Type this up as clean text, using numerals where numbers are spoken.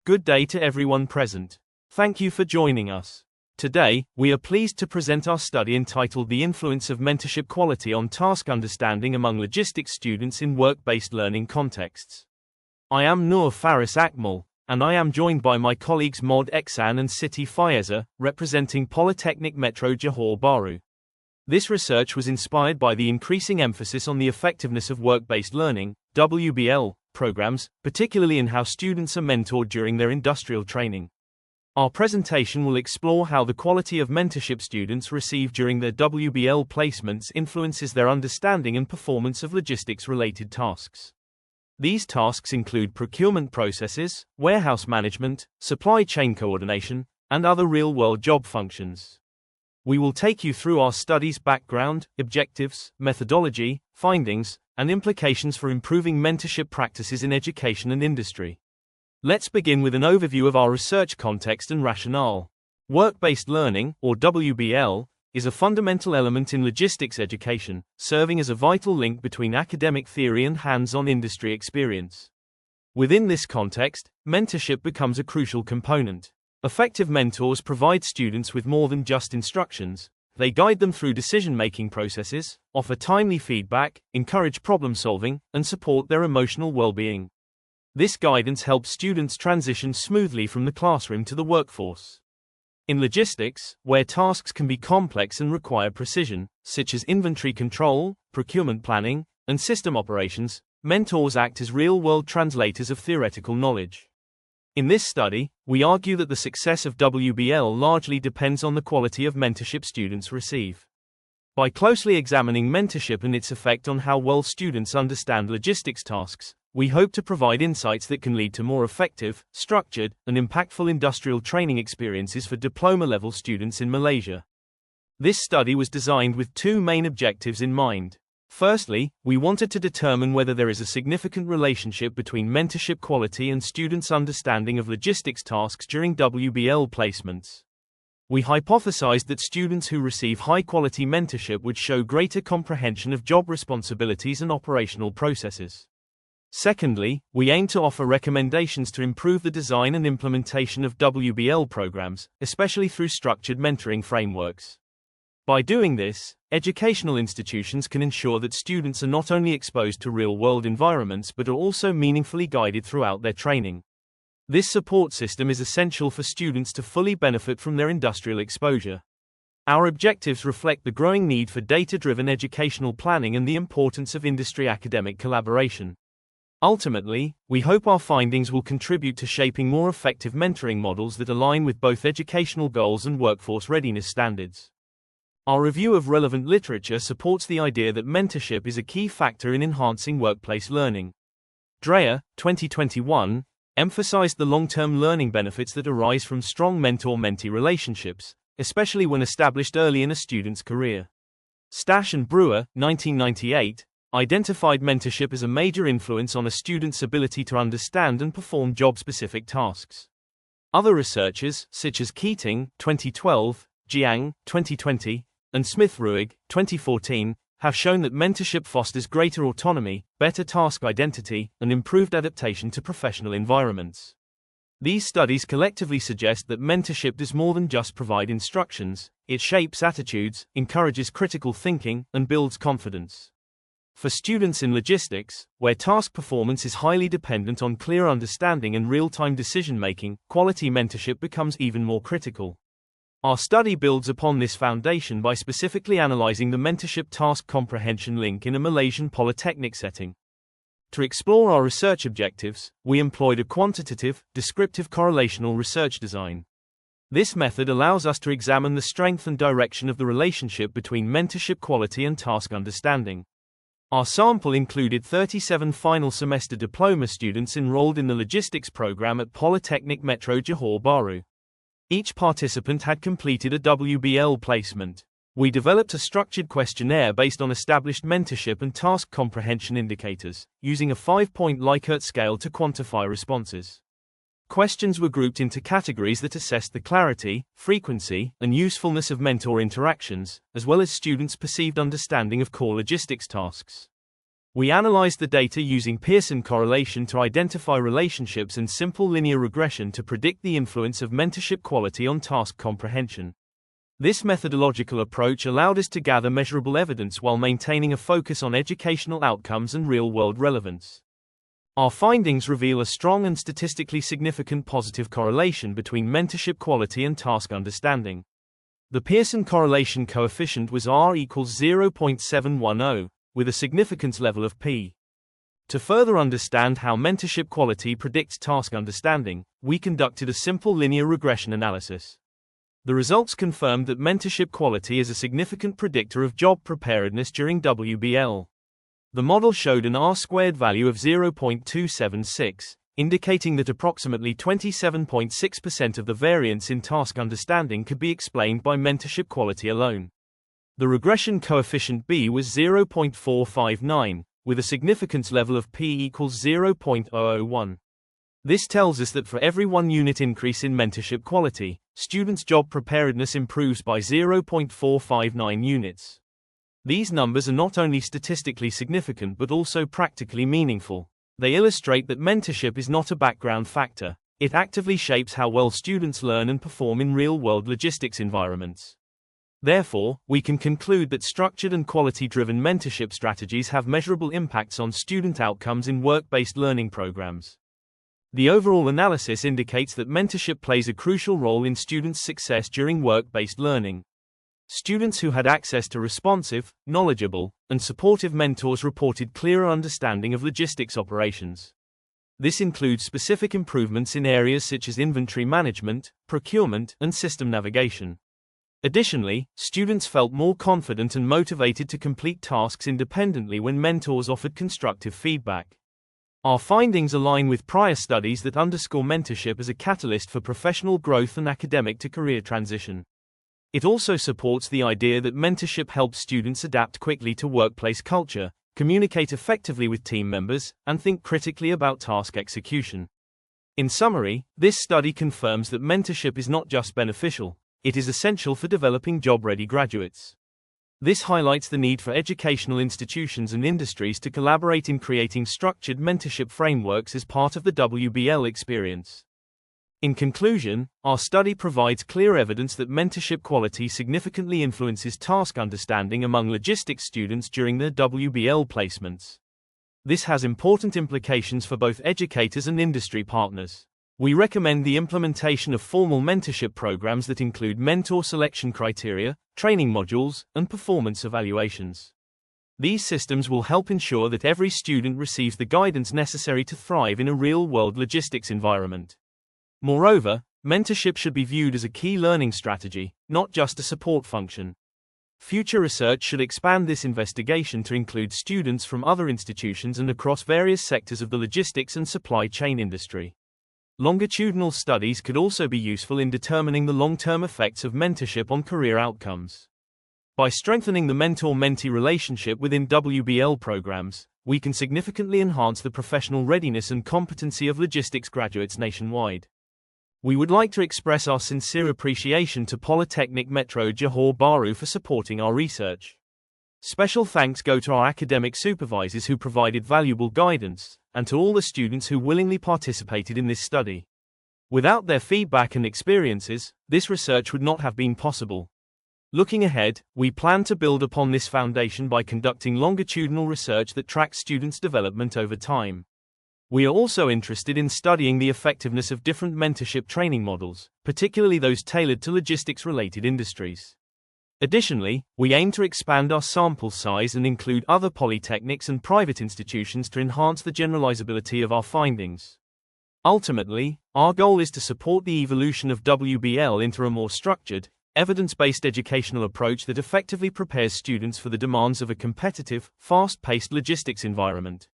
Good day to everyone present. Thank you for joining us. Today, we are pleased to present our study entitled The Influence of Mentorship Quality on Task Understanding Among Logistics Students in Work-Based Learning Contexts. I am Noor Faris Akmal, and I am joined by my colleagues Mod Eksan and Siti Fayeza, representing Polytechnic Metro Johor Bahru. This research was inspired by the increasing emphasis on the effectiveness of work-based learning, WBL, programs, particularly in how students are mentored during their industrial training. Our presentation will explore how the quality of mentorship students receive during their WBL placements influences their understanding and performance of logistics-related tasks. These tasks include procurement processes, warehouse management, supply chain coordination, and other real-world job functions. We will take you through our study's background, objectives, methodology, findings, and implications for improving mentorship practices in education and industry. Let's begin with an overview of our research context and rationale. Work-based learning, or WBL, is a fundamental element in logistics education, serving as a vital link between academic theory and hands-on industry experience. Within this context, mentorship becomes a crucial component. Effective mentors provide students with more than just instructions. They guide them through decision-making processes, offer timely feedback, encourage problem-solving, and support their emotional well-being. This guidance helps students transition smoothly from the classroom to the workforce. In logistics, where tasks can be complex and require precision, such as inventory control, procurement planning, and system operations, mentors act as real-world translators of theoretical knowledge. In this study, we argue that the success of WBL largely depends on the quality of mentorship students receive. By closely examining mentorship and its effect on how well students understand logistics tasks, we hope to provide insights that can lead to more effective, structured, and impactful industrial training experiences for diploma-level students in Malaysia. This study was designed with two main objectives in mind. Firstly, we wanted to determine whether there is a significant relationship between mentorship quality and students' understanding of logistics tasks during WBL placements. We hypothesized that students who receive high-quality mentorship would show greater comprehension of job responsibilities and operational processes. Secondly, we aim to offer recommendations to improve the design and implementation of WBL programs, especially through structured mentoring frameworks. By doing this, educational institutions can ensure that students are not only exposed to real-world environments but are also meaningfully guided throughout their training. This support system is essential for students to fully benefit from their industrial exposure. Our objectives reflect the growing need for data-driven educational planning and the importance of industry-academic collaboration. Ultimately, we hope our findings will contribute to shaping more effective mentoring models that align with both educational goals and workforce readiness standards. Our review of relevant literature supports the idea that mentorship is a key factor in enhancing workplace learning. Dreyer, 2021, emphasized the long-term learning benefits that arise from strong mentor-mentee relationships, especially when established early in a student's career. Stash and Brewer, 1998, identified mentorship as a major influence on a student's ability to understand and perform job-specific tasks. Other researchers, such as Keating, 2012, Jiang, 2020, and Smith-Ruig, 2014, have shown that mentorship fosters greater autonomy, better task identity, and improved adaptation to professional environments. These studies collectively suggest that mentorship does more than just provide instructions. It shapes attitudes, encourages critical thinking, and builds confidence. For students in logistics, where task performance is highly dependent on clear understanding and real-time decision-making, quality mentorship becomes even more critical. Our study builds upon this foundation by specifically analyzing the mentorship task comprehension link in a Malaysian polytechnic setting. To explore our research objectives, we employed a quantitative, descriptive correlational research design. This method allows us to examine the strength and direction of the relationship between mentorship quality and task understanding. Our sample included 37 final semester diploma students enrolled in the logistics program at Polytechnic Metro Johor Bahru. Each participant had completed a WBL placement. We developed a structured questionnaire based on established mentorship and task comprehension indicators, using a 5-point Likert scale to quantify responses. Questions were grouped into categories that assessed the clarity, frequency, and usefulness of mentor interactions, as well as students' perceived understanding of core logistics tasks. We analyzed the data using Pearson correlation to identify relationships and simple linear regression to predict the influence of mentorship quality on task comprehension. This methodological approach allowed us to gather measurable evidence while maintaining a focus on educational outcomes and real-world relevance. Our findings reveal a strong and statistically significant positive correlation between mentorship quality and task understanding. The Pearson correlation coefficient was R equals 0.710, with a significance level of p. To further understand how mentorship quality predicts task understanding, we conducted a simple linear regression analysis. The results confirmed that mentorship quality is a significant predictor of job preparedness during WBL. The model showed an R-squared value of 0.276, indicating that approximately 27.6% of the variance in task understanding could be explained by mentorship quality alone. The regression coefficient B was 0.459, with a significance level of p equals 0.001. This tells us that for every 1 unit increase in mentorship quality, students' job preparedness improves by 0.459 units. These numbers are not only statistically significant but also practically meaningful. They illustrate that mentorship is not a background factor. It actively shapes how well students learn and perform in real-world logistics environments. Therefore, we can conclude that structured and quality-driven mentorship strategies have measurable impacts on student outcomes in work-based learning programs. The overall analysis indicates that mentorship plays a crucial role in students' success during work-based learning. Students who had access to responsive, knowledgeable, and supportive mentors reported clearer understanding of logistics operations. This includes specific improvements in areas such as inventory management, procurement, and system navigation. Additionally, students felt more confident and motivated to complete tasks independently when mentors offered constructive feedback. Our findings align with prior studies that underscore mentorship as a catalyst for professional growth and academic-to-career transition. It also supports the idea that mentorship helps students adapt quickly to workplace culture, communicate effectively with team members, and think critically about task execution. In summary, this study confirms that mentorship is not just beneficial, it is essential for developing job-ready graduates. This highlights the need for educational institutions and industries to collaborate in creating structured mentorship frameworks as part of the WBL experience. In conclusion, our study provides clear evidence that mentorship quality significantly influences task understanding among logistics students during their WBL placements. This has important implications for both educators and industry partners. We recommend the implementation of formal mentorship programs that include mentor selection criteria, training modules, and performance evaluations. These systems will help ensure that every student receives the guidance necessary to thrive in a real-world logistics environment. Moreover, mentorship should be viewed as a key learning strategy, not just a support function. Future research should expand this investigation to include students from other institutions and across various sectors of the logistics and supply chain industry. Longitudinal studies could also be useful in determining the long-term effects of mentorship on career outcomes. By strengthening the mentor-mentee relationship within WBL programs, we can significantly enhance the professional readiness and competency of logistics graduates nationwide. We would like to express our sincere appreciation to Polytechnic Metro Johor Bahru for supporting our research. Special thanks go to our academic supervisors who provided valuable guidance, and to all the students who willingly participated in this study. Without their feedback and experiences, this research would not have been possible. Looking ahead, we plan to build upon this foundation by conducting longitudinal research that tracks students' development over time. We are also interested in studying the effectiveness of different mentorship training models, particularly those tailored to logistics-related industries. Additionally, we aim to expand our sample size and include other polytechnics and private institutions to enhance the generalizability of our findings. Ultimately, our goal is to support the evolution of WBL into a more structured, evidence-based educational approach that effectively prepares students for the demands of a competitive, fast-paced logistics environment.